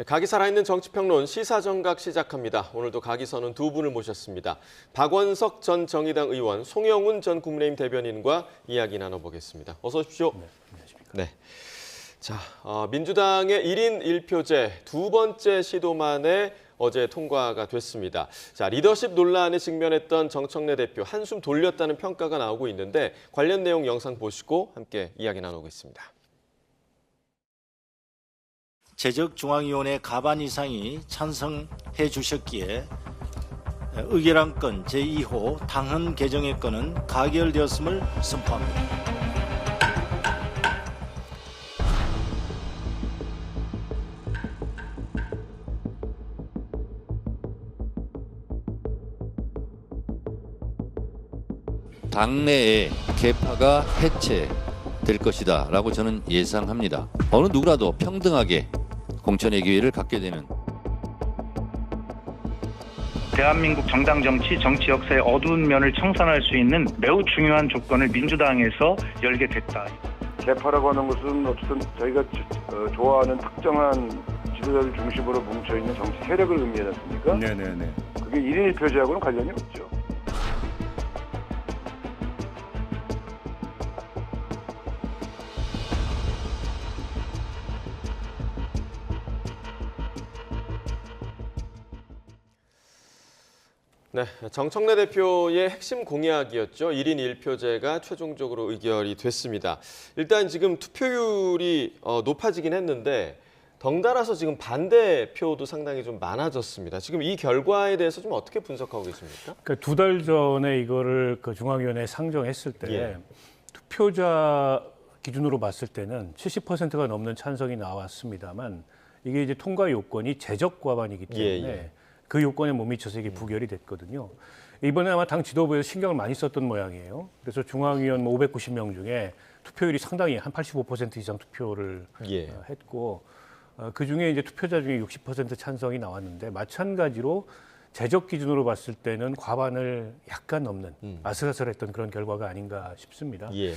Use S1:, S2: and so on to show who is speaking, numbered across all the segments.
S1: 각이 살아있는 정치평론 시사정각 시작합니다. 오늘도 각이 서는 두 분을 모셨습니다. 박원석 전 정의당 의원, 송영훈 전 국민의힘 대변인과 이야기 나눠보겠습니다. 어서 오십시오.
S2: 네, 안녕하십니까.
S1: 네. 자, 민주당의 1인 1표제 두 번째 시도 만에 어제 통과가 됐습니다. 자, 리더십 논란에 직면했던 정청래 대표 한숨 돌렸다는 평가가 나오고 있는데 관련 내용 영상 보시고 함께 이야기 나누겠습니다.
S3: 제적중앙위원회 과반 이상이 찬성해 주셨기에 의결안건 제2호 당헌 개정의 건은 가결되었음을 선포합니다.
S4: 당내의 계파가 해체될 것이다 라고 저는 예상합니다. 어느 누구라도 평등하게 공천의 기회를 갖게 되는
S5: 대한민국 정당 정치 역사의 어두운 면을 청산할 수 있는 매우 중요한 조건을 민주당에서 열게 됐다.
S6: 개파라고 하는 것은 어쨌든 저희가 좋아하는 특정한 지도자들 중심으로 뭉쳐있는 정치 세력을 의미하지 않습니까?
S2: 네네네.
S6: 그게 1인 1표제하고는 관련이 없죠.
S1: 네, 정청래 대표의 핵심 공약이었죠. 1인 1표제가 최종적으로 의결이 됐습니다. 일단 지금 투표율이 높아지긴 했는데 덩달아서 지금 반대표도 상당히 좀 많아졌습니다. 지금 이 결과에 대해서 좀 어떻게 분석하고 계십니까?
S2: 그러니까 두 달 전에 이거를 그 중앙위원회에 상정했을 때
S1: 예.
S2: 투표자 기준으로 봤을 때는 70%가 넘는 찬성이 나왔습니다만 이게 이제 통과 요건이 제적 과반이기 때문에
S1: 예.
S2: 그 요건에 못 미쳐서 이게 부결이 됐거든요. 이번에 아마 당 지도부에서 신경을 많이 썼던 모양이에요. 그래서 중앙위원 590명 중에 투표율이 상당히 한 85% 이상 투표를
S1: 예.
S2: 했고 그 중에 이제 투표자 중에 60% 찬성이 나왔는데 마찬가지로 제적 기준으로 봤을 때는 과반을 약간 넘는 아슬아슬했던 그런 결과가 아닌가 싶습니다.
S1: 예.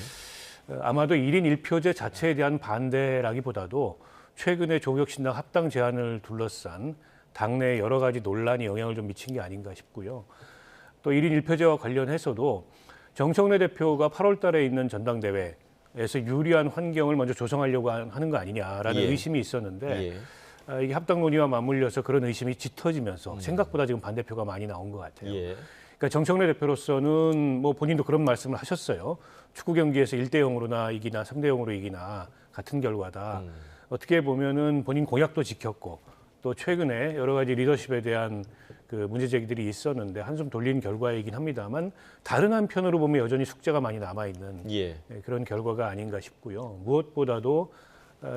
S2: 아마도 1인 1표제 자체에 대한 반대라기보다도 최근에 조국혁신당 합당 제안을 둘러싼 당내 여러 가지 논란이 영향을 좀 미친 게 아닌가 싶고요. 또 1인 1표제와 관련해서도 정청래 대표가 8월 달에 있는 전당대회에서 유리한 환경을 먼저 조성하려고 하는 거 아니냐라는
S1: 예.
S2: 의심이 있었는데
S1: 예.
S2: 이게 합당 논의와 맞물려서 그런 의심이 짙어지면서 생각보다 지금 반대표가 많이 나온 것 같아요.
S1: 예.
S2: 그러니까 정청래 대표로서는 뭐 본인도 그런 말씀을 하셨어요. 축구 경기에서 1대 0으로나 이기나 3대 0으로 이기나 같은 결과다. 어떻게 보면은 본인 공약도 지켰고 또 최근에 여러 가지 리더십에 대한 그 문제 제기들이 있었는데 한숨 돌린 결과이긴 합니다만 다른 한편으로 보면 여전히 숙제가 많이 남아 있는
S1: 예.
S2: 그런 결과가 아닌가 싶고요. 무엇보다도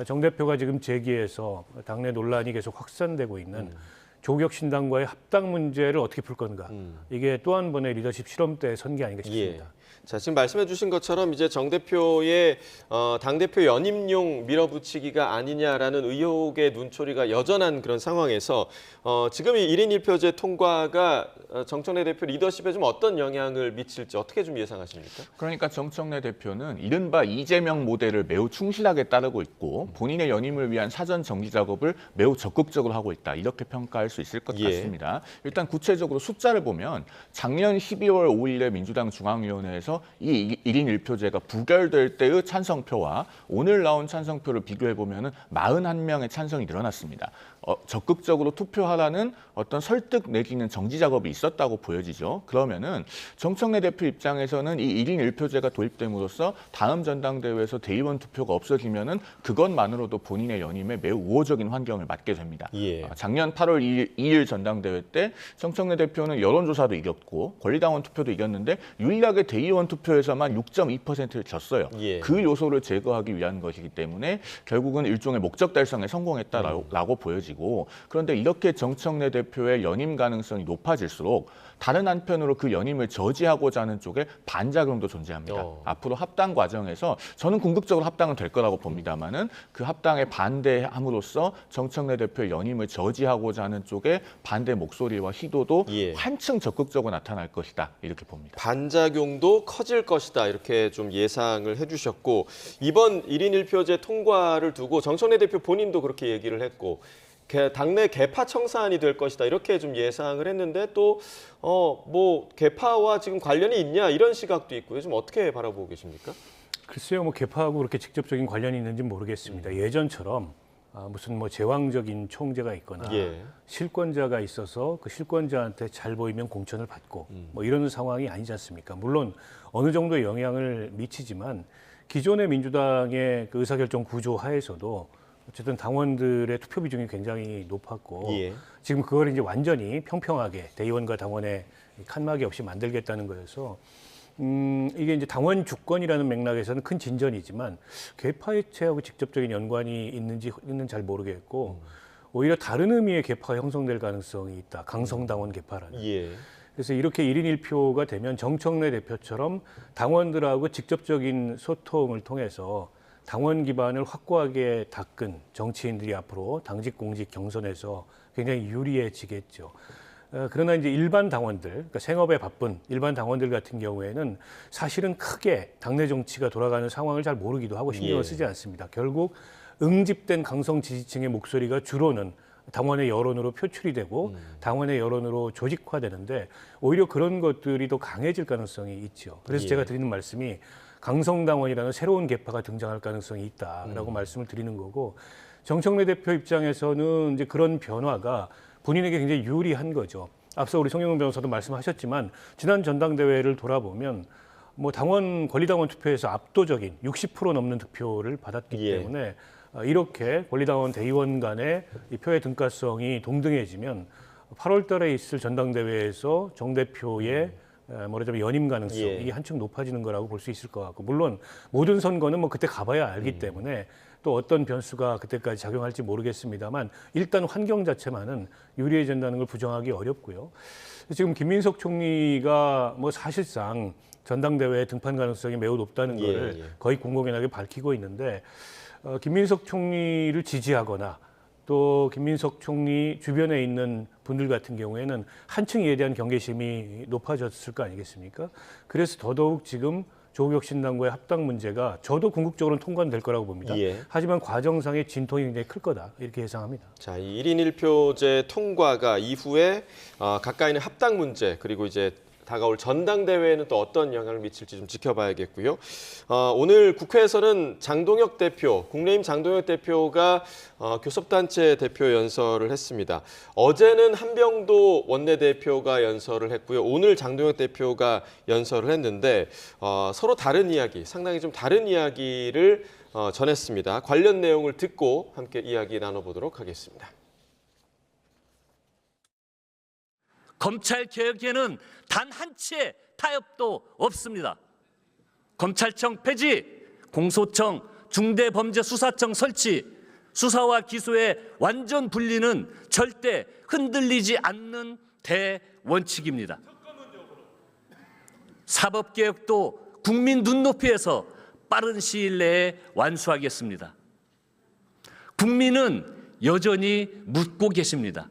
S2: 정 대표가 지금 제기해서 당내 논란이 계속 확산되고 있는 조국혁신당과의 합당 문제를 어떻게 풀 건가. 이게 또 한 번의 리더십 실험대에 선 게 아닌가 싶습니다.
S1: 예. 자, 지금 말씀해 주신 것처럼 이제 정 대표의 당대표 연임용 밀어붙이기가 아니냐라는 의혹의 눈초리가 여전한 그런 상황에서 지금 이 1인 1표제 통과가 정청래 대표 리더십에 좀 어떤 영향을 미칠지 어떻게 좀 예상하십니까?
S7: 그러니까 정청래 대표는 이른바 이재명 모델을 매우 충실하게 따르고 있고 본인의 연임을 위한 사전 정지 작업을 매우 적극적으로 하고 있다. 이렇게 평가할 수 있을 것
S1: 예.
S7: 같습니다. 일단 구체적으로 숫자를 보면 작년 12월 5일에 민주당 중앙위원회에서 이 1인 1표제가 부결될 때의 찬성표와 오늘 나온 찬성표를 비교해 보면은 41명의 찬성이 늘어났습니다. 적극적으로 투표하라는 어떤 설득 내지는 정지 작업이 있었다고 보여지죠. 그러면은 정청래 대표 입장에서는 이 1인 1표제가 도입됨으로써 다음 전당대회에서 대의원 투표가 없어지면은 그것만으로도 본인의 연임에 매우 우호적인 환경을 맞게 됩니다.
S1: 예.
S7: 작년 8월 2일 전당대회 때 정청래 대표는 여론조사도 이겼고 권리당원 투표도 이겼는데 유일하게 대의원 투표에서만 6.2%를 졌어요.
S1: 예.
S7: 그 요소를 제거하기 위한 것이기 때문에 결국은 일종의 목적 달성에 성공했다라고 보여지고 그런데 이렇게 정청래 대표의 연임 가능성이 높아질수록 다른 한편으로 그 연임을 저지하고자 하는 쪽에 반작용도 존재합니다. 앞으로 합당 과정에서 저는 궁극적으로 합당은 될 거라고 봅니다만은 그 합당에 반대함으로써 정청래 대표의 연임을 저지하고자 하는 쪽에 반대 목소리와 시도도
S1: 예.
S7: 한층 적극적으로 나타날 것이다 이렇게 봅니다.
S1: 반작용도 커질 것이다 이렇게 좀 예상을 해주셨고 이번 1인 1표제 통과를 두고 정청래 대표 본인도 그렇게 얘기를 했고 당내 개파 청산이 될 것이다 이렇게 좀 예상을 했는데 또 뭐 개파와 지금 관련이 있냐 이런 시각도 있고요. 좀 어떻게 바라보고 계십니까?
S2: 글쎄요, 뭐 개파하고 그렇게 직접적인 관련이 있는지 모르겠습니다. 예전처럼 무슨 뭐 제왕적인 총재가 있거나
S1: 예.
S2: 실권자가 있어서 그 실권자한테 잘 보이면 공천을 받고 뭐 이런 상황이 아니지 않습니까? 물론 어느 정도 영향을 미치지만 기존의 민주당의 그 의사결정 구조 하에서도 어쨌든 당원들의 투표 비중이 굉장히 높았고
S1: 예.
S2: 지금 그걸 이제 완전히 평평하게 대의원과 당원의 칸막이 없이 만들겠다는 거여서 이게 이제 당원 주권이라는 맥락에서는 큰 진전이지만 개파 해체하고 직접적인 연관이 있는지는 잘 모르겠고 오히려 다른 의미의 개파가 형성될 가능성이 있다. 강성당원 개파라는.
S1: 예.
S2: 그래서 이렇게 1인 1표가 되면 정청래 대표처럼 당원들하고 직접적인 소통을 통해서 당원 기반을 확고하게 닦은 정치인들이 앞으로 당직 공직 경선에서 굉장히 유리해지겠죠. 그러나 이제 일반 당원들, 그러니까 생업에 바쁜 일반 당원들 같은 경우에는 사실은 크게 당내 정치가 돌아가는 상황을 잘 모르기도 하고 신경을 쓰지 않습니다. 결국 응집된 강성 지지층의 목소리가 주로는 당원의 여론으로 표출이 되고 당원의 여론으로 조직화되는데 오히려 그런 것들이 더 강해질 가능성이 있죠. 그래서 제가 드리는 말씀이 강성당원이라는 새로운 개파가 등장할 가능성이 있다라고 말씀을 드리는 거고 정청래 대표 입장에서는 이제 그런 변화가 본인에게 굉장히 유리한 거죠. 앞서 우리 송영훈 변호사도 말씀하셨지만 지난 전당대회를 돌아보면 뭐 당원 권리당원 투표에서 압도적인 60% 넘는 득표를 받았기
S1: 예.
S2: 때문에 이렇게 권리당원 대의원 간의 이 표의 등가성이 동등해지면 8월 달에 있을 전당대회에서 정 대표의 말하자면 연임 가능성이
S1: 예.
S2: 한층 높아지는 거라고 볼 수 있을 것 같고 물론 모든 선거는 뭐 그때 가봐야 알기 때문에 또 어떤 변수가 그때까지 작용할지 모르겠습니다만 일단 환경 자체만은 유리해진다는 걸 부정하기 어렵고요. 지금 김민석 총리가 뭐 사실상 전당대회에 등판 가능성이 매우 높다는 거를 거의 공공연하게 밝히고 있는데 김민석 총리를 지지하거나 또 김민석 총리 주변에 있는 분들 같은 경우에는 한층 이에 대한 경계심이 높아졌을 거 아니겠습니까? 그래서 더더욱 지금 조국혁신당과의 합당 문제가 저도 궁극적으로는 통과될 거라고 봅니다.
S1: 예.
S2: 하지만 과정상의 진통이 굉장히 클 거다 이렇게 예상합니다.
S1: 자, 이 1인 1표제 통과가 이후에 가까이 있는 합당 문제 그리고 이제 다가올 전당대회에는 또 어떤 영향을 미칠지 좀 지켜봐야겠고요. 오늘 국회에서는 장동혁 대표, 국민의힘 장동혁 대표가 교섭단체 대표 연설을 했습니다. 어제는 한병도 원내대표가 연설을 했고요. 오늘 장동혁 대표가 연설을 했는데 서로 다른 이야기, 상당히 좀 다른 이야기를 전했습니다. 관련 내용을 듣고 함께 이야기 나눠보도록 하겠습니다.
S8: 검찰 개혁에는 단 한 치의 타협도 없습니다. 검찰청 폐지, 공소청, 중대범죄수사청 설치, 수사와 기소의 완전 분리는 절대 흔들리지 않는 대원칙입니다. 사법개혁도 국민 눈높이에서 빠른 시일 내에 완수하겠습니다. 국민은 여전히 묻고 계십니다.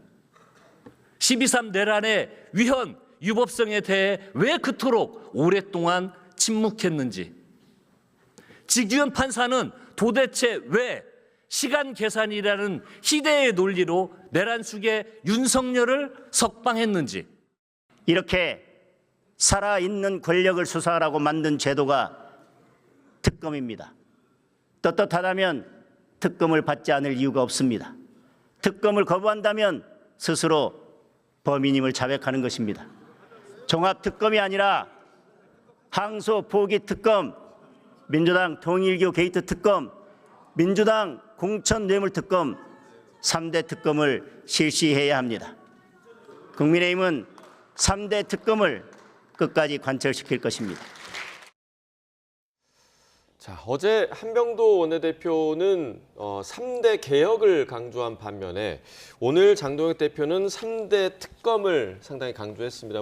S8: 12.3 내란의 위헌, 유법성에 대해 왜 그토록 오랫동안 침묵했는지, 직위원 판사는 도대체 왜 시간 계산이라는 희대의 논리로 내란 숙의 윤석열을 석방했는지,
S9: 이렇게 살아있는 권력을 수사하라고 만든 제도가 특검입니다. 떳떳하다면 특검을 받지 않을 이유가 없습니다. 특검을 거부한다면 스스로 범인임을 자백하는 것입니다. 종합특검이 아니라 항소 포기 특검, 민주당 통일교 게이트 특검, 민주당 공천 뇌물 특검, 3대 특검을 실시해야 합니다. 국민의힘은 3대 특검을 끝까지 관철시킬 것입니다.
S1: 자, 어제 한병도 원내대표는 3대 개혁을 강조한 반면에 오늘 장동혁 대표는 3대 특검을 상당히 강조했습니다.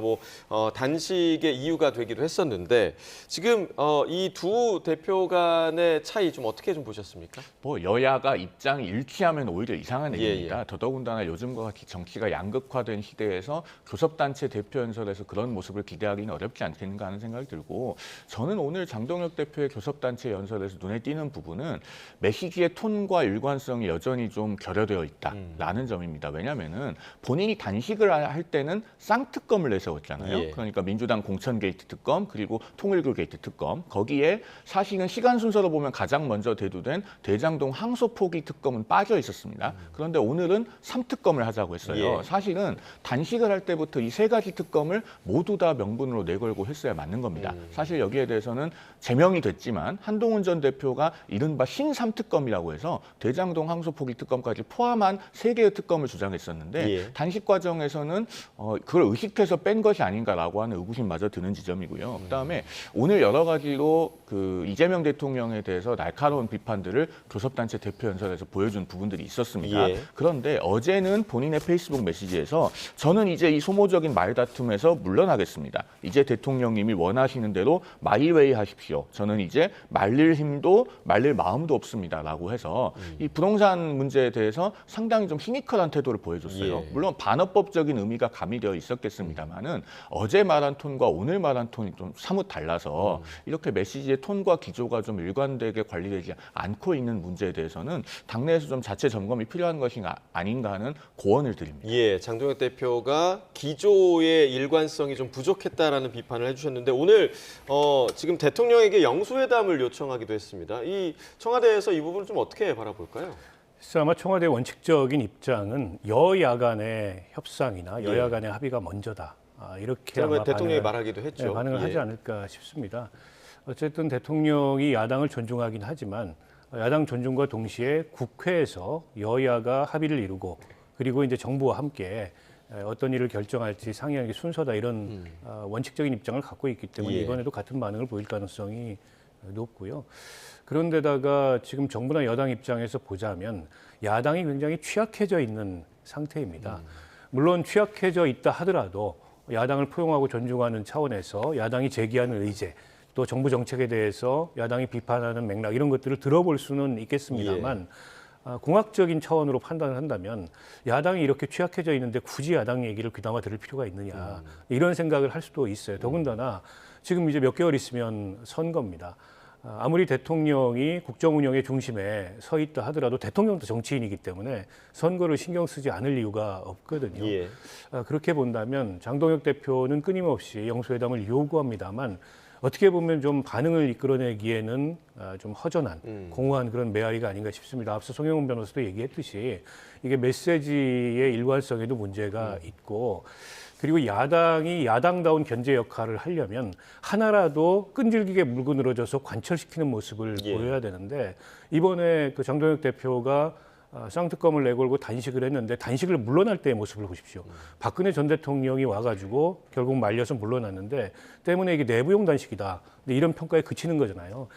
S1: 단식의 이유가 되기도 했었는데 지금 이 두 대표 간의 차이 좀 어떻게 좀 보셨습니까?
S7: 여야가 입장이 일치하면 오히려 이상한 얘기입니다.
S1: 예.
S7: 더더군다나 요즘과 같이 정치가 양극화된 시대에서 교섭단체 대표 연설에서 그런 모습을 기대하기는 어렵지 않겠는가 하는 생각이 들고 저는 오늘 장동혁 대표의 교섭단체 대표 연설에서 눈에 띄는 부분은 메시지의 톤과 일관성이 여전히 좀 결여되어 있다라는 점입니다. 왜냐하면은 본인이 단식을 할 때는 쌍특검을 내세웠잖아요.
S1: 예.
S7: 그러니까 민주당 공천 게이트 특검 그리고 통일교 게이트 특검. 거기에 사실은 시간 순서로 보면 가장 먼저 대두된 대장동 항소 포기 특검은 빠져 있었습니다. 그런데 오늘은 3특검을 하자고 했어요.
S1: 예.
S7: 사실은 단식을 할 때부터 이 세 가지 특검을 모두 다 명분으로 내걸고 했어야 맞는 겁니다. 사실 여기에 대해서는 제명이 됐지만 한동훈 전 대표가 이른바 신3특검이라고 해서 대장동 항소 포기 특검까지 포함한 3개의 특검을 주장했었는데
S1: 예.
S7: 단식 과정에서는 그걸 의식해서 뺀 것이 아닌가라고 하는 의구심마저 드는 지점이고요. 그다음에 오늘 여러 가지로 그 이재명 대통령에 대해서 날카로운 비판들을 교섭단체 대표 연설에서 보여준 부분들이 있었습니다.
S1: 예.
S7: 그런데 어제는 본인의 페이스북 메시지에서 저는 이제 이 소모적인 말다툼에서 물러나겠습니다. 이제 대통령님이 원하시는 대로 마이웨이 하십시오. 저는 이제 말릴 힘도 말릴 마음도 없습니다라고 해서 이 부동산 문제에 대해서 상당히 좀 시니컬한 태도를 보여줬어요.
S1: 예.
S7: 물론 반어법적인 의미가 가미되어 있었겠습니다만은 어제 말한 톤과 오늘 말한 톤이 좀 사뭇 달라서 이렇게 메시지의 톤과 기조가 좀 일관되게 관리되지 않고 있는 문제에 대해서는 당내에서 좀 자체 점검이 필요한 것이 아닌가 하는 고언을 드립니다.
S1: 예, 장동혁 대표가 기조의 일관성이 좀 부족했다라는 비판을 해주셨는데 오늘 지금 대통령에게 영수회담을 요청하기도 했습니다. 이 청와대에서 이 부분을 좀 어떻게 바라볼까요?
S2: 글쎄 아마 청와대의 원칙적인 입장은 여야 간의 협상이나 여야 간의 합의가 먼저다. 이렇게 아마
S1: 대통령이 말하기도 했죠.
S2: 네, 반응을
S1: 예.
S2: 하지 않을까 싶습니다. 어쨌든 대통령이 야당을 존중하긴 하지만 야당 존중과 동시에 국회에서 여야가 합의를 이루고 그리고 이제 정부와 함께 어떤 일을 결정할지 상의하는 게 순서다 이런 원칙적인 입장을 갖고 있기 때문에
S1: 예.
S2: 이번에도 같은 반응을 보일 가능성이 높고요. 그런데다가 지금 정부나 여당 입장에서 보자면 야당이 굉장히 취약해져 있는 상태입니다. 물론 취약해져 있다 하더라도 야당을 포용하고 존중하는 차원에서 야당이 제기하는 의제 또 정부 정책에 대해서 야당이 비판하는 맥락 이런 것들을 들어볼 수는 있겠습니다만 공학적인 차원으로 판단을 한다면 야당이 이렇게 취약해져 있는데 굳이 야당 얘기를 귀담아 들을 필요가 있느냐 이런 생각을 할 수도 있어요. 더군다나 지금 이제 몇 개월 있으면 선거입니다. 아무리 대통령이 국정 운영의 중심에 서 있다 하더라도 대통령도 정치인이기 때문에 선거를 신경 쓰지 않을 이유가 없거든요.
S1: 예.
S2: 그렇게 본다면 장동혁 대표는 끊임없이 영수회담을 요구합니다만 어떻게 보면 좀 반응을 이끌어내기에는 좀 허전한 공허한 그런 메아리가 아닌가 싶습니다. 앞서 송영훈 변호사도 얘기했듯이 이게 메시지의 일관성에도 문제가 있고 그리고 야당이 야당다운 견제 역할을 하려면 하나라도 끈질기게 물고 늘어져서 관철시키는 모습을
S1: 예.
S2: 보여야 되는데 이번에 그 장동혁 대표가 쌍특검을 내걸고 단식을 했는데 단식을 물러날 때의 모습을 보십시오. 박근혜 전 대통령이 와가지고 결국 말려서 물러났는데 때문에 이게 내부용 단식이다. 근데 이런 평가에 그치는 거잖아요.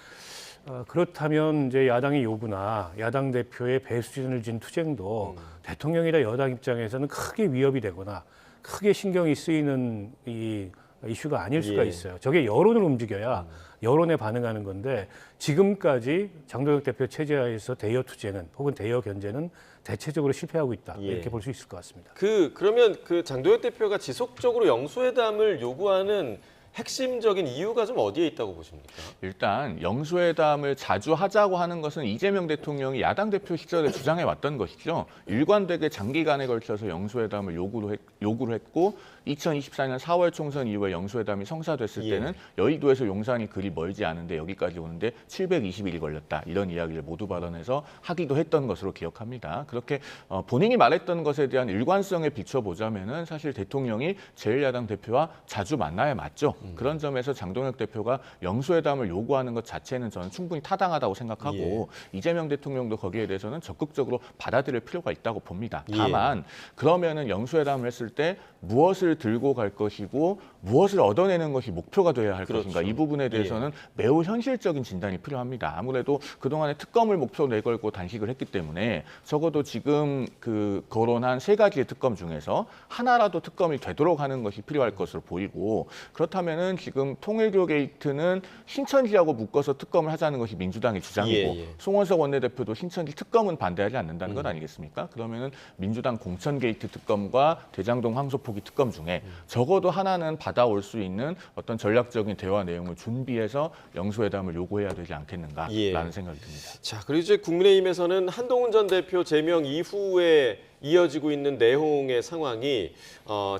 S2: 그렇다면 이제 야당의 요구나 야당 대표의 배수진을 진 투쟁도 대통령이나 여당 입장에서는 크게 위협이 되거나 크게 신경이 쓰이는 이 이슈가 아닐 수가
S1: 예.
S2: 있어요. 저게 여론을 움직여야 여론에 반응하는 건데 지금까지 장동혁 대표 체제하에서 대여 투쟁은 혹은 대여 견제는 대체적으로 실패하고 있다.
S1: 예.
S2: 이렇게 볼 수 있을 것 같습니다.
S1: 그러면 그 장동혁 대표가 지속적으로 영수회담을 요구하는 핵심적인 이유가 좀 어디에 있다고 보십니까?
S7: 일단 영수회담을 자주 하자고 하는 것은 이재명 대통령이 야당 대표 시절에 주장해 왔던 것이죠. 일관되게 장기간에 걸쳐서 영수회담을 요구를 했고 2024년 4월 총선 이후에 영수회담이 성사됐을
S1: 예.
S7: 때는 여의도에서 용산이 그리 멀지 않은데 여기까지 오는데 720일이 걸렸다. 이런 이야기를 모두 발언해서 하기도 했던 것으로 기억합니다. 그렇게 본인이 말했던 것에 대한 일관성에 비춰보자면은 사실 대통령이 제1야당 대표와 자주 만나야 맞죠. 그런 점에서 장동혁 대표가 영수회담을 요구하는 것 자체는 저는 충분히 타당하다고 생각하고 이재명 대통령도 거기에 대해서는 적극적으로 받아들일 필요가 있다고 봅니다. 다만 그러면은 영수회담을 했을 때 무엇을 들고 갈 것이고 무엇을 얻어내는 것이 목표가 돼야 할
S1: 그렇죠.
S7: 것인가 이 부분에 대해서는 매우 현실적인 진단이 필요합니다. 아무래도 그동안에 특검을 목표로 내걸고 단식을 했기 때문에 적어도 지금 그 거론한 3가지의 특검 중에서 하나라도 특검이 되도록 하는 것이 필요할 것으로 보이고 그렇다면 그러면은 지금 통일교 게이트는 신천지하고 묶어서 특검을 하자는 것이 민주당의 주장이고 송원석 원내대표도 신천지 특검은 반대하지 않는다는 것 아니겠습니까? 그러면은 민주당 공천 게이트 특검과 대장동 황소포기 특검 중에 적어도 하나는 받아올 수 있는 어떤 전략적인 대화 내용을 준비해서 영수회담을 요구해야 되지 않겠는가라는 생각이 듭니다.
S1: 자, 그리고 이제 국민의힘에서는 한동훈 전 대표 제명 이후에 이어지고 있는 내홍의 상황이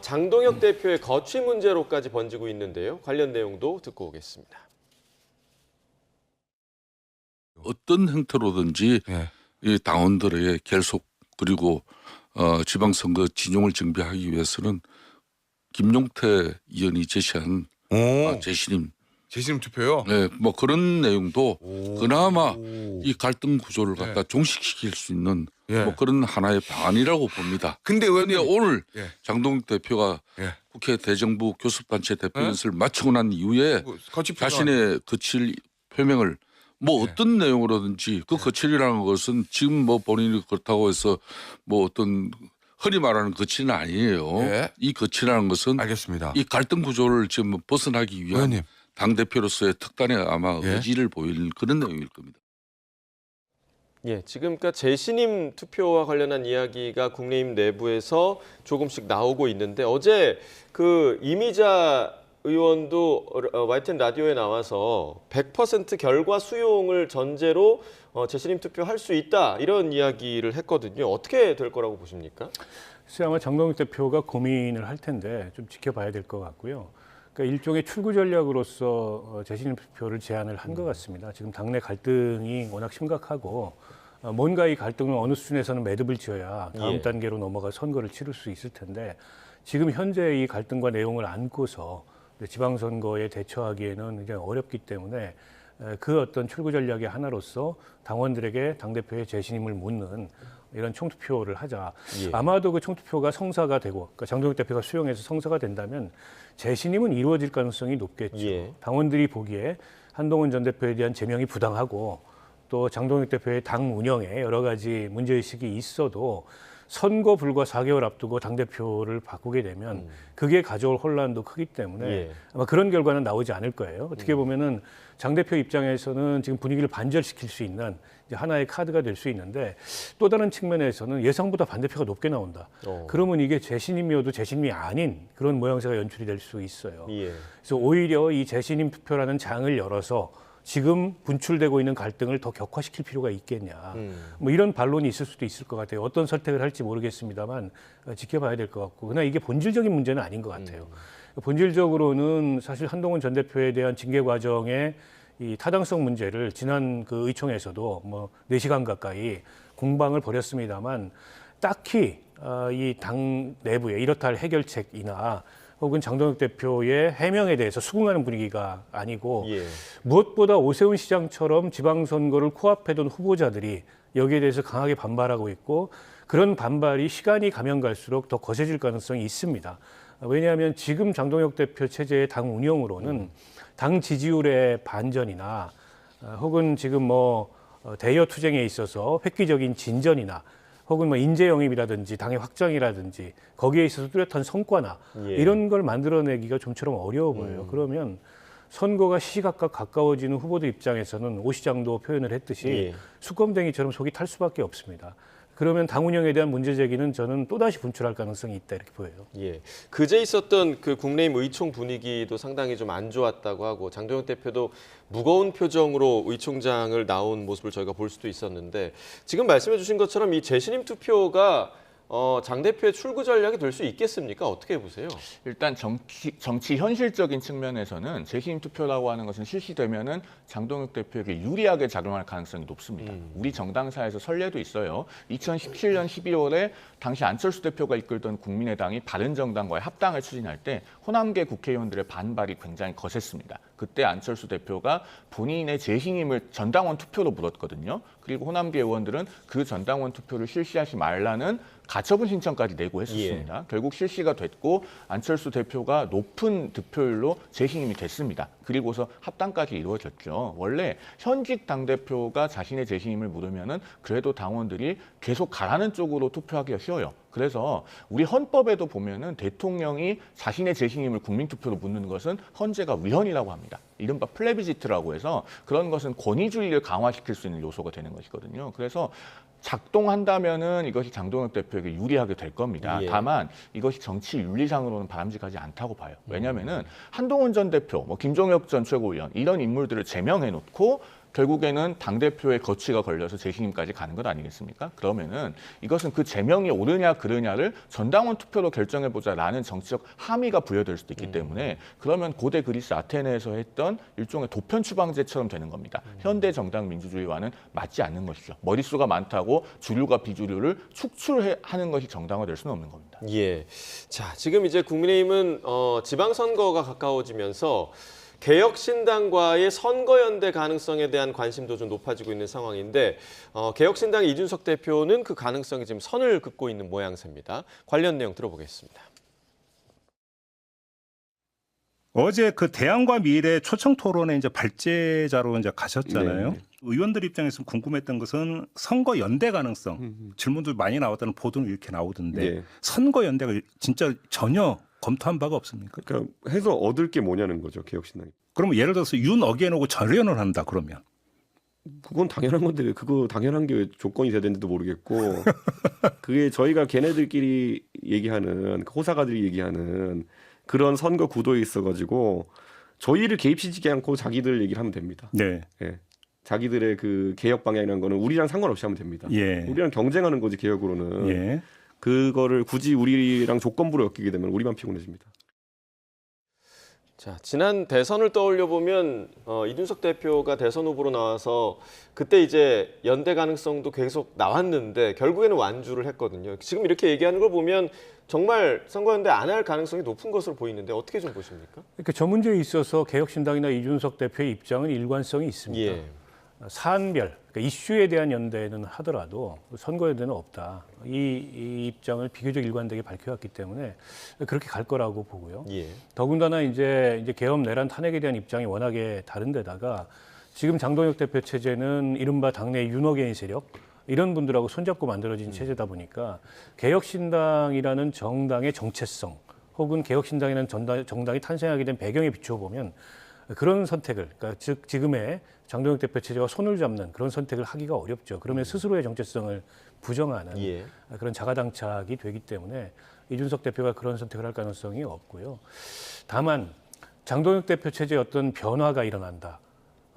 S1: 장동혁 대표의 거취 문제로까지 번지고 있는데요. 관련 내용도 듣고 오겠습니다.
S10: 어떤 형태로든지 이 당원들에게 결속 그리고 지방선거 진용을 정비하기 위해서는 김용태 의원이 제시한
S11: 재신임 투표요?
S10: 네, 뭐 그런 내용도 그나마 이 갈등 구조를 갖다 종식시킬 수 있는 뭐 그런 하나의 방안이라고 봅니다.
S11: 근데
S10: 오늘 장동혁 대표가 국회 대정부 교섭단체 대표 연설을 마치고 난 이후에 자신의 거칠 표명을 뭐 어떤 내용으로든지 그 거칠이라는 것은 지금 뭐 본인이 그렇다고 해서 뭐 어떤 흔히 말하는 거칠은 아니에요. 이 거칠이라는 것은
S11: 알겠습니다.
S10: 이 갈등 구조를 지금 벗어나기 위한
S11: 의원님.
S10: 당 대표로서의 특단의 아마 의지를 보일 그런 내용일 겁니다.
S1: 예, 지금 그러니까 재신임 투표와 관련한 이야기가 국민의힘 내부에서 조금씩 나오고 있는데 어제 그 이미자 의원도 YTN 라디오에 나와서 100% 결과 수용을 전제로 재신임 투표할 수 있다 이런 이야기를 했거든요. 어떻게 될 거라고 보십니까?
S2: 글쎄 아마 장동혁 대표가 고민을 할 텐데 좀 지켜봐야 될 것 같고요. 그러니까 일종의 출구 전략으로서 재신임 투표를 제안을 한 것 같습니다. 지금 당내 갈등이 워낙 심각하고 뭔가 이 갈등을 어느 수준에서는 매듭을 지어야 다음 단계로 넘어가 선거를 치를 수 있을 텐데 지금 현재 이 갈등과 내용을 안고서 지방선거에 대처하기에는 굉장히 어렵기 때문에 그 어떤 출구 전략의 하나로서 당원들에게 당대표의 재신임을 묻는 이런 총투표를 하자. 아마도 그 총투표가 성사가 되고 그러니까 장동혁 대표가 수용해서 성사가 된다면 재신임은 이루어질 가능성이 높겠죠. 당원들이 보기에 한동훈 전 대표에 대한 제명이 부당하고 또 장동혁 대표의 당 운영에 여러 가지 문제의식이 있어도 선거 불과 4개월 앞두고 당대표를 바꾸게 되면 그게 가져올 혼란도 크기 때문에 아마 그런 결과는 나오지 않을 거예요. 어떻게 보면은 장 대표 입장에서는 지금 분위기를 반전시킬 수 있는 이제 하나의 카드가 될 수 있는데 또 다른 측면에서는 예상보다 반대표가 높게 나온다. 그러면 이게 재신임이어도 재신임이 아닌 그런 모양새가 연출이 될 수 있어요. 그래서 오히려 이 재신임 투표라는 장을 열어서 지금 분출되고 있는 갈등을 더 격화시킬 필요가 있겠냐. 뭐 이런 반론이 있을 수도 있을 것 같아요. 어떤 선택을 할지 모르겠습니다만 지켜봐야 될 것 같고. 그러나 이게 본질적인 문제는 아닌 것 같아요. 본질적으로는 사실 한동훈 전 대표에 대한 징계 과정의 이 타당성 문제를 지난 그 의총에서도 뭐 4시간 가까이 공방을 벌였습니다만 딱히 이 당 내부에 이렇다 할 해결책이나 혹은 장동혁 대표의 해명에 대해서 수긍하는 분위기가 아니고 무엇보다 오세훈 시장처럼 지방선거를 코앞에 둔 후보자들이 여기에 대해서 강하게 반발하고 있고 그런 반발이 시간이 가면 갈수록 더 거세질 가능성이 있습니다. 왜냐하면 지금 장동혁 대표 체제의 당 운영으로는 당 지지율의 반전이나 혹은 지금 뭐 대여 투쟁에 있어서 획기적인 진전이나 혹은 뭐 인재 영입이라든지 당의 확장이라든지 거기에 있어서 뚜렷한 성과나 이런 걸 만들어내기가 좀처럼 어려워 보여요. 그러면 선거가 시시각각 가까워지는 후보들 입장에서는 오 시장도 표현을 했듯이 수검댕이처럼 속이 탈 수밖에 없습니다. 그러면 당 운영에 대한 문제 제기는 저는 또다시 분출할 가능성이 있다 이렇게 보여요.
S1: 그제 있었던 그 국내의힘 의총 분위기도 상당히 좀 안 좋았다고 하고 장동혁 대표도 무거운 표정으로 의총장을 나온 모습을 저희가 볼 수도 있었는데 지금 말씀해 주신 것처럼 이 재신임 투표가 장 대표의 출구 전략이 될 수 있겠습니까? 어떻게 보세요?
S7: 일단 정치 현실적인 측면에서는 재신임 투표라고 하는 것은 실시되면은 장동혁 대표에게 유리하게 작용할 가능성이 높습니다. 우리 정당사에서 선례도 있어요. 2017년 12월에 당시 안철수 대표가 이끌던 국민의당이 바른정당과의 합당을 추진할 때 호남계 국회의원들의 반발이 굉장히 거셌습니다. 그때 안철수 대표가 본인의 재신임을 전당원 투표로 물었거든요. 그리고 호남계 의원들은 그 전당원 투표를 실시하지 말라는 가처분 신청까지 내고 했었습니다. 결국 실시가 됐고 안철수 대표가 높은 득표율로 재신임이 됐습니다. 그리고서 합당까지 이루어졌죠. 원래 현직 당대표가 자신의 재신임을 물으면은 그래도 당원들이 계속 가라는 쪽으로 투표하기가 쉬워요. 그래서 우리 헌법에도 보면은 대통령이 자신의 재신임을 국민투표로 묻는 것은 헌재가 위헌이라고 합니다. 이른바 플레비지트라고 해서 그런 것은 권위주의를 강화시킬 수 있는 요소가 되는 것이거든요. 그래서 작동한다면은 이것이 장동혁 대표에게 유리하게 될 겁니다.
S1: 예.
S7: 다만 이것이 정치 윤리상으로는 바람직하지 않다고 봐요. 왜냐하면은 한동훈 전 대표, 뭐 김종혁 전 최고위원 이런 인물들을 제명해 놓고 결국에는 당대표의 거취가 걸려서 재신임까지 가는 것 아니겠습니까? 그러면은 이것은 그 제명이 옳으냐 그르냐를 전당원 투표로 결정해보자라는 정치적 함의가 부여될 수도 있기 때문에 그러면 고대 그리스 아테네에서 했던 일종의 도편 추방제처럼 되는 겁니다. 현대 정당 민주주의와는 맞지 않는 것이죠. 머릿수가 많다고 주류가 비주류를 축출하는 것이 정당화될 수는 없는 겁니다.
S1: 예. 자, 지금 이제 국민의힘은 지방선거가 가까워지면서 개혁신당과의 선거연대 가능성에 대한 관심도 좀 높아지고 있는 상황인데 개혁신당 이준석 대표는 그 가능성이 지금 선을 긋고 있는 모양새입니다. 관련 내용 들어보겠습니다.
S12: 어제 그 대안과 미래 초청 토론에 이제 발제자로 이제 가셨잖아요.
S13: 네.
S12: 의원들 입장에서 궁금했던 것은 선거 연대 가능성. 질문도 많이 나왔다는 보도는 이렇게 나오던데
S13: 네.
S12: 선거 연대가 진짜 전혀 검토한 바가 없습니까?
S13: 그러니까 해서 얻을 게 뭐냐는 거죠, 개혁신당이.
S12: 그러면 예를 들어서 윤 어게인하고 절연을 한다 그러면
S13: 그건 당연한 건데 왜 그거 당연한 게 왜 조건이 돼야 되는지도 모르겠고 그게 저희가 걔네들끼리 얘기하는 호사가들이 얘기하는 그런 선거 구도에 있어가지고 저희를 개입시키지 않고 자기들 얘기를 하면 됩니다.
S12: 네.
S13: 예. 자기들의 그 개혁 방향이라는 거는 우리랑 상관없이 하면 됩니다.
S12: 예.
S13: 우리랑 경쟁하는 거지 개혁으로는.
S12: 예.
S13: 그거를 굳이 우리랑 조건부로 엮이게 되면 우리만 피곤해집니다.
S1: 자, 지난 대선을 떠올려 보면 이준석 대표가 대선 후보로 나와서 그때 이제 연대 가능성도 계속 나왔는데 결국에는 완주를 했거든요. 지금 이렇게 얘기하는 걸 보면 정말 선거연대 안 할 가능성이 높은 것으로 보이는데 어떻게 좀 보십니까?
S2: 그러니까 저 문제에 있어서 개혁신당이나 이준석 대표의 입장은 일관성이 있습니다.
S1: 예.
S2: 사안별, 그러니까 이슈에 대한 연대는 하더라도 선거연대는 없다. 이 입장을 비교적 일관되게 밝혀왔기 때문에 그렇게 갈 거라고 보고요.
S1: 예.
S2: 더군다나 이제 계엄 내란 탄핵에 대한 입장이 워낙에 다른데다가 지금 장동혁 대표 체제는 이른바 당내 윤어게인 세력 이런 분들하고 손잡고 만들어진 체제다 보니까 개혁신당이라는 정당의 정체성 혹은 개혁신당이라는 정당이 탄생하게 된 배경에 비추어보면 그런 선택을, 그러니까 즉 지금의 장동혁 대표 체제와 손을 잡는 그런 선택을 하기가 어렵죠. 그러면 스스로의 정체성을 부정하는
S1: 예.
S2: 그런 자가당착이 되기 때문에 이준석 대표가 그런 선택을 할 가능성이 없고요. 다만 장동혁 대표 체제의 어떤 변화가 일어난다.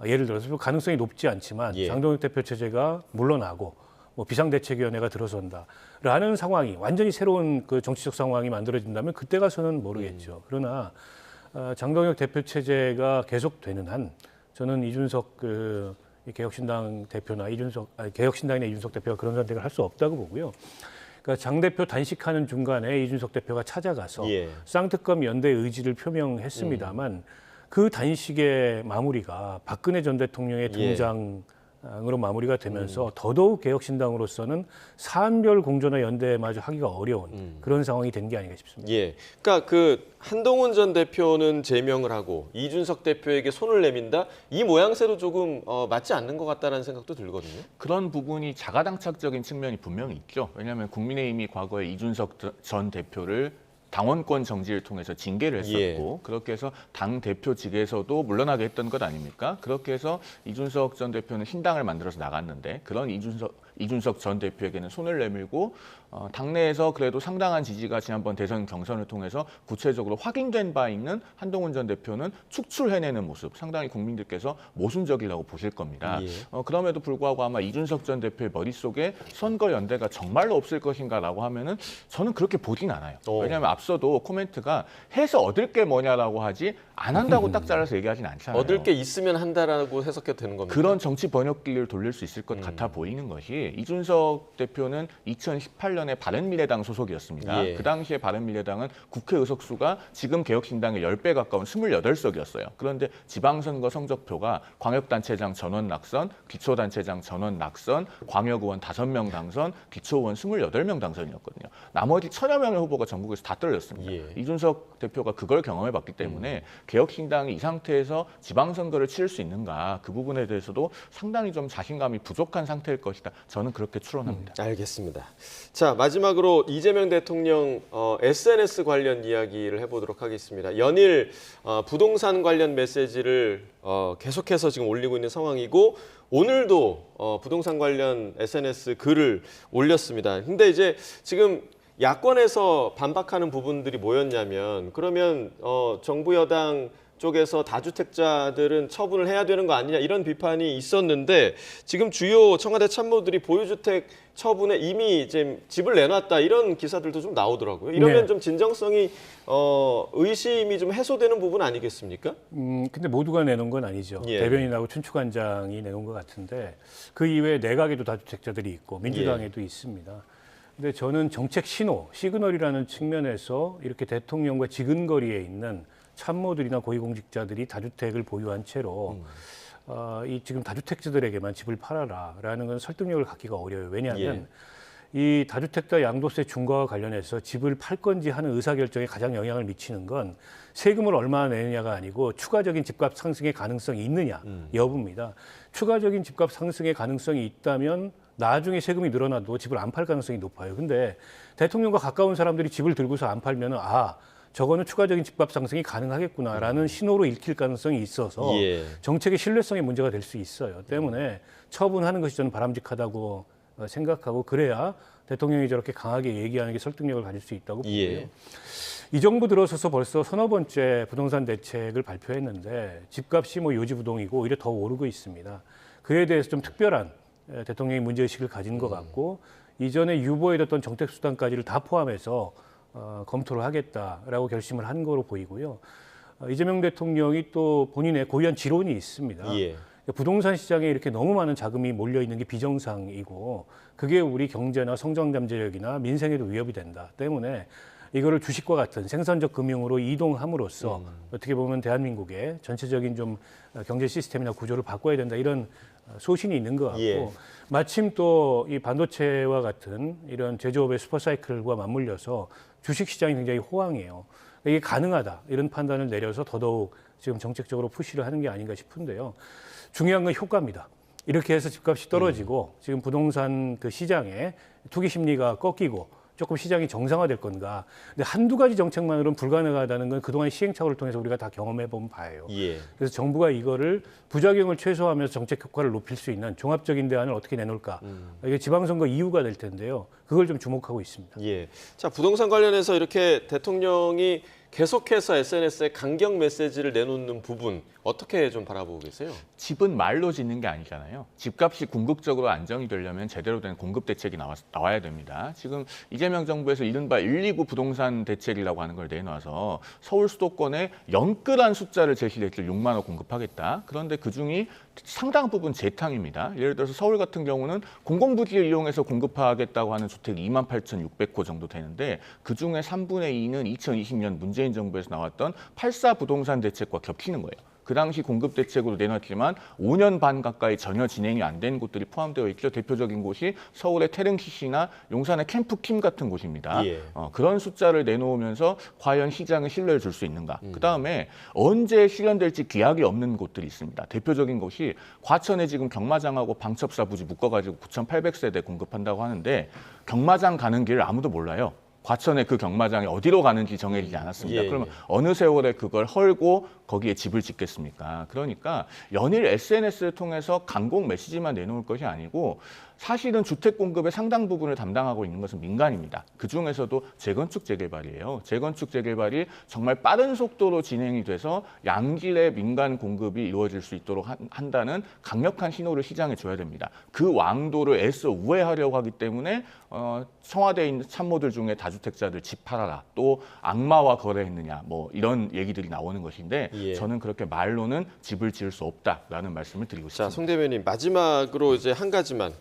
S2: 예를 들어서 가능성이 높지 않지만
S1: 예.
S2: 장동혁 대표 체제가 물러나고 뭐 비상대책위원회가 들어선다라는 상황이 완전히 새로운 그 정치적 상황이 만들어진다면 그때 가서는 모르겠죠. 그러나 장동혁 대표 체제가 계속되는 한 저는 이준석 이 개혁신당 대표나 개혁신당이나 이준석 대표가 그런 선택을 할 수 없다고 보고요. 그러니까 장 대표 단식하는 중간에 이준석 대표가 찾아가서
S1: 예.
S2: 쌍특검 연대 의지를 표명했습니다만 그 단식의 마무리가 박근혜 전 대통령의 등장으로 마무리가 되면서 더더욱 개혁신당으로서는 사안별 공조나 연대마저 하기가 어려운 그런 상황이 된 게 아닌가 싶습니다.
S1: 예. 그러니까 그 한동훈 전 대표는 제명을 하고 이준석 대표에게 손을 내민다. 이 모양새도 조금 맞지 않는 것 같다는 생각도 들거든요.
S7: 그런 부분이 자가당착적인 측면이 분명히 있죠. 왜냐하면 국민의힘이 과거에 이준석 전 대표를 당원권 정지를 통해서 징계를 했었고 그렇게 해서 당 대표직에서도 물러나게 했던 것 아닙니까? 그렇게 해서 이준석 전 대표는 신당을 만들어서 나갔는데 그런 이준석 전 대표에게는 손을 내밀고 당내에서 그래도 상당한 지지가 지난번 대선 경선을 통해서 구체적으로 확인된 바 있는 한동훈 전 대표는 축출해내는 모습 상당히 국민들께서 모순적이라고 보실 겁니다. 그럼에도 불구하고 아마 이준석 전 대표의 머릿속에 선거연대가 정말로 없을 것인가라고 하면은 저는 그렇게 보진 않아요. 왜냐하면 앞서도 코멘트가 해서 얻을 게 뭐냐라고 하지 안 한다고 딱 잘라서 얘기하진 않잖아요.
S1: 얻을 게 있으면 한다라고 해석해도 되는 겁니다.
S7: 그런 정치 번역기를 돌릴 수 있을 것 같아 보이는 것이 이준석 대표는 2018년에 바른미래당 소속이었습니다. 그 당시에 바른미래당은 국회 의석수가 지금 개혁신당의 10배 가까운 28석이었어요. 그런데 지방선거 성적표가 광역단체장 전원 낙선, 기초단체장 전원 낙선, 광역의원 5명 당선, 기초의원 28명 당선이었거든요. 나머지 1000여 명의 후보가 전국에서 다 떨어졌습니다. 이준석 대표가 그걸 경험해봤기 때문에 개혁신당이 이 상태에서 지방선거를 치를 수 있는가 그 부분에 대해서도 상당히 좀 자신감이 부족한 상태일 것이다. 저는 그렇게 추론합니다.
S1: 알겠습니다. 자, 마지막으로 이재명 대통령 SNS 관련 이야기를 해보도록 하겠습니다. 연일 부동산 관련 메시지를 계속해서 지금 올리고 있는 상황이고 오늘도 부동산 관련 SNS 글을 올렸습니다. 근데 이제 지금 야권에서 반박하는 부분들이 뭐였냐면 그러면 정부 여당 쪽에서 다주택자들은 처분을 해야 되는 거 아니냐 이런 비판이 있었는데 지금 주요 청와대 참모들이 보유주택 처분에 이미 지금 집을 내놨다 이런 기사들도 좀 나오더라고요. 이러면
S2: 네.
S1: 좀 진정성이 의심이 좀 해소되는 부분 아니겠습니까?
S2: 근데 모두가 내놓은 건 아니죠.
S1: 예.
S2: 대변인하고 춘추관장이 내놓은 것 같은데 그 이외에 내각에도 다주택자들이 있고 민주당에도 있습니다. 근데 저는 정책 신호, 시그널이라는 측면에서 이렇게 대통령과 지근거리에 있는 참모들이나 고위공직자들이 다주택을 보유한 채로 이 지금 다주택자들에게만 집을 팔아라라는 건 설득력을 갖기가 어려워요. 왜냐하면 이 다주택자 양도세 중과와 관련해서 집을 팔 건지 하는 의사결정에 가장 영향을 미치는 건 세금을 얼마나 내느냐가 아니고 추가적인 집값 상승의 가능성이 있느냐 여부입니다. 추가적인 집값 상승의 가능성이 있다면 나중에 세금이 늘어나도 집을 안 팔 가능성이 높아요. 근데 대통령과 가까운 사람들이 집을 들고서 안 팔면은 저거는 추가적인 집값 상승이 가능하겠구나라는 신호로 읽힐 가능성이 있어서 정책의 신뢰성에 문제가 될 수 있어요. 때문에 처분하는 것이 저는 바람직하다고 생각하고 그래야 대통령이 저렇게 강하게 얘기하는 게 설득력을 가질 수 있다고 보고요. 이 정부 들어서서 벌써 서너 번째 부동산 대책을 발표했는데 집값이 요지부동이고 오히려 더 오르고 있습니다. 그에 대해서 좀 특별한 대통령이 문제의식을 가진 것 같고 이전에 유보해뒀던 정책수단까지를 다 포함해서 검토를 하겠다라고 결심을 한 거로 보이고요. 이재명 대통령이 또 본인의 고유한 지론이 있습니다. 부동산 시장에 이렇게 너무 많은 자금이 몰려 있는 게 비정상이고 그게 우리 경제나 성장 잠재력이나 민생에도 위협이 된다. 때문에 이거를 주식과 같은 생산적 금융으로 이동함으로써 어떻게 보면 대한민국의 전체적인 좀 경제 시스템이나 구조를 바꿔야 된다. 이런 소신이 있는 것 같고 마침 또 이 반도체와 같은 이런 제조업의 슈퍼사이클과 맞물려서 주식시장이 굉장히 호황이에요. 이게 가능하다 이런 판단을 내려서 더더욱 지금 정책적으로 푸시를 하는 게 아닌가 싶은데요. 중요한 건 효과입니다. 이렇게 해서 집값이 떨어지고 지금 부동산 그 시장에 투기 심리가 꺾이고 조금 시장이 정상화될 건가. 근데 한두 가지 정책만으로는 불가능하다는 건 그동안 시행착오를 통해서 우리가 다 경험해 본 바예요. 그래서 정부가 이거를 부작용을 최소화하면서 정책 효과를 높일 수 있는 종합적인 대안을 어떻게 내놓을까. 이게 지방선거 이유가 될 텐데요. 그걸 좀 주목하고 있습니다.
S1: 자, 부동산 관련해서 이렇게 대통령이 계속해서 SNS에 강경 메시지를 내놓는 부분 어떻게 좀 바라보고 계세요?
S7: 집은 말로 짓는 게 아니잖아요. 집값이 궁극적으로 안정이 되려면 제대로 된 공급 대책이 나와야 됩니다. 지금 이재명 정부에서 이른바 129 부동산 대책이라고 하는 걸 내놔서 서울 수도권에 연끌한 숫자를 제시했죠. 6만 호 공급하겠다. 그런데 그중이 상당 부분 재탕입니다. 예를 들어서 서울 같은 경우는 공공부지를 이용해서 공급하겠다고 하는 주택이 28,600호 정도 되는데 그중에 3분의 2는 2020년 문재인 정부에서 나왔던 84 부동산 대책과 겹치는 거예요. 그 당시 공급 대책으로 내놨지만 5년 반 가까이 전혀 진행이 안 된 곳들이 포함되어 있죠. 대표적인 곳이 서울의 태릉시시나 용산의 캠프킴 같은 곳입니다. 그런 숫자를 내놓으면서 과연 시장에 신뢰를 줄 수 있는가. 그다음에 언제 실현될지 기약이 없는 곳들이 있습니다. 대표적인 곳이 과천에 지금 경마장하고 방첩사 부지 묶어가지고 9,800세대 공급한다고 하는데 경마장 가는 길을 아무도 몰라요. 과천의 그 경마장이 어디로 가는지 정해지지 않았습니다. 그러면 어느 세월에 그걸 헐고 거기에 집을 짓겠습니까? 그러니까 연일 SNS를 통해서 강공 메시지만 내놓을 것이 아니고 사실은 주택 공급의 상당 부분을 담당하고 있는 것은 민간입니다. 그중에서도 재건축 재개발이에요. 재건축 재개발이 정말 빠른 속도로 진행이 돼서 양질의 민간 공급이 이루어질 수 있도록 한다는 강력한 신호를 시장에 줘야 됩니다. 그 왕도를 애써 우회하려고 하기 때문에 청와대에 있는 참모들 중에 다주택자들 집 팔아라, 또 악마와 거래했느냐, 뭐 이런 얘기들이 나오는 것인데 저는 그렇게 말로는 집을 지을 수 없다라는 말씀을 드리고 싶습니다.
S1: 자, 송 대변인 마지막으로 이제 한 가지만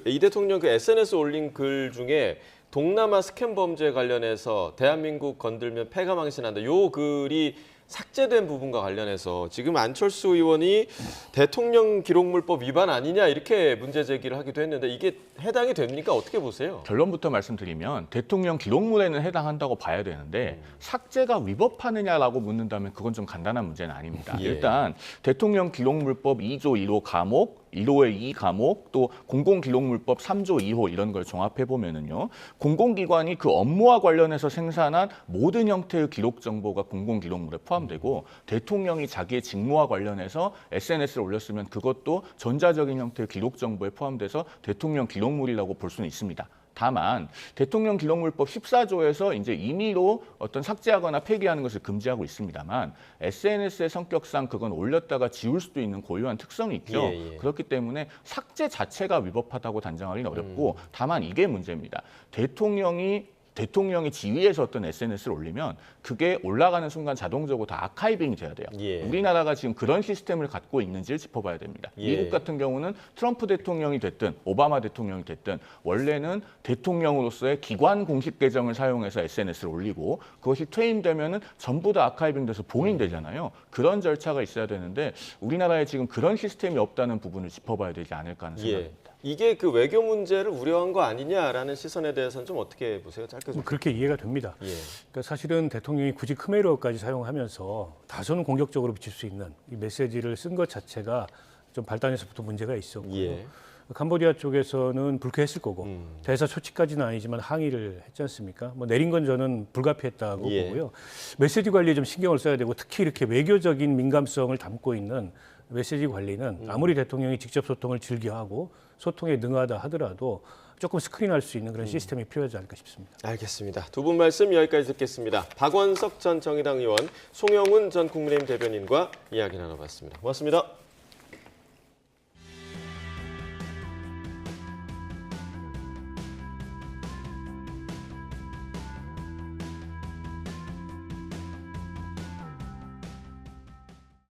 S1: 이 대통령 그 SNS 올린 글 중에 동남아 스캔 범죄 관련해서 대한민국 건들면 패가 망신한다. 요 글이 삭제된 부분과 관련해서 지금 안철수 의원이 대통령 기록물법 위반 아니냐 이렇게 문제 제기를 하기도 했는데 이게 해당이 됩니까? 어떻게 보세요?
S7: 결론부터 말씀드리면 대통령 기록물에는 해당한다고 봐야 되는데 삭제가 위법하느냐라고 묻는다면 그건 좀 간단한 문제는 아닙니다. 일단 대통령 기록물법 2조 1호 감옥 1호의 2 과목 또 공공기록물법 3조 2호 이런 걸 종합해 보면은요. 공공기관이 그 업무와 관련해서 생산한 모든 형태의 기록 정보가 공공기록물에 포함되고 대통령이 자기의 직무와 관련해서 SNS에 올렸으면 그것도 전자적인 형태의 기록 정보에 포함돼서 대통령 기록물이라고 볼 수는 있습니다. 다만 대통령 기록물법 14조에서 이제 임의로 어떤 삭제하거나 폐기하는 것을 금지하고 있습니다만 SNS의 성격상 그건 올렸다가 지울 수도 있는 고유한 특성이 있죠.
S1: 예, 예.
S7: 그렇기 때문에 삭제 자체가 위법하다고 단정하기는 어렵고 다만 이게 문제입니다. 대통령이 지위에서 어떤 SNS를 올리면 그게 올라가는 순간 자동적으로 다 아카이빙이 돼야 돼요.
S1: 예.
S7: 우리나라가 지금 그런 시스템을 갖고 있는지를 짚어봐야 됩니다.
S1: 예.
S7: 미국 같은 경우는 트럼프 대통령이 됐든 오바마 대통령이 됐든 원래는 대통령으로서의 기관 공식 계정을 사용해서 SNS를 올리고 그것이 퇴임되면은 전부 다 아카이빙돼서 봉인되잖아요. 그런 절차가 있어야 되는데 우리나라에 지금 그런 시스템이 없다는 부분을 짚어봐야 되지 않을까 하는 생각입니다.
S1: 이게 그 외교 문제를 우려한 거 아니냐라는 시선에 대해서는 좀 어떻게 보세요? 짧게 좀.
S2: 그렇게 이해가 됩니다.
S1: 예.
S2: 그러니까 사실은 대통령이 굳이 크메르어까지 사용하면서 다소는 공격적으로 비칠 수 있는 이 메시지를 쓴 것 자체가 좀 발단에서부터 문제가 있었고요.
S1: 예.
S2: 캄보디아 쪽에서는 불쾌했을 거고 대사 조치까지는 아니지만 항의를 했지 않습니까? 뭐 내린 건 저는 불가피했다고
S1: 예.
S2: 보고요. 메시지 관리에 좀 신경을 써야 되고 특히 이렇게 외교적인 민감성을 담고 있는 메시지 관리는 아무리 대통령이 직접 소통을 즐겨하고 소통에 능하다 하더라도 조금 스크린할 수 있는 그런 시스템이 필요하지 않을까 싶습니다.
S1: 알겠습니다. 두 분 말씀 여기까지 듣겠습니다. 박원석 전 정의당 의원, 송영훈 전 국민의힘 대변인과 이야기 나눠봤습니다. 고맙습니다.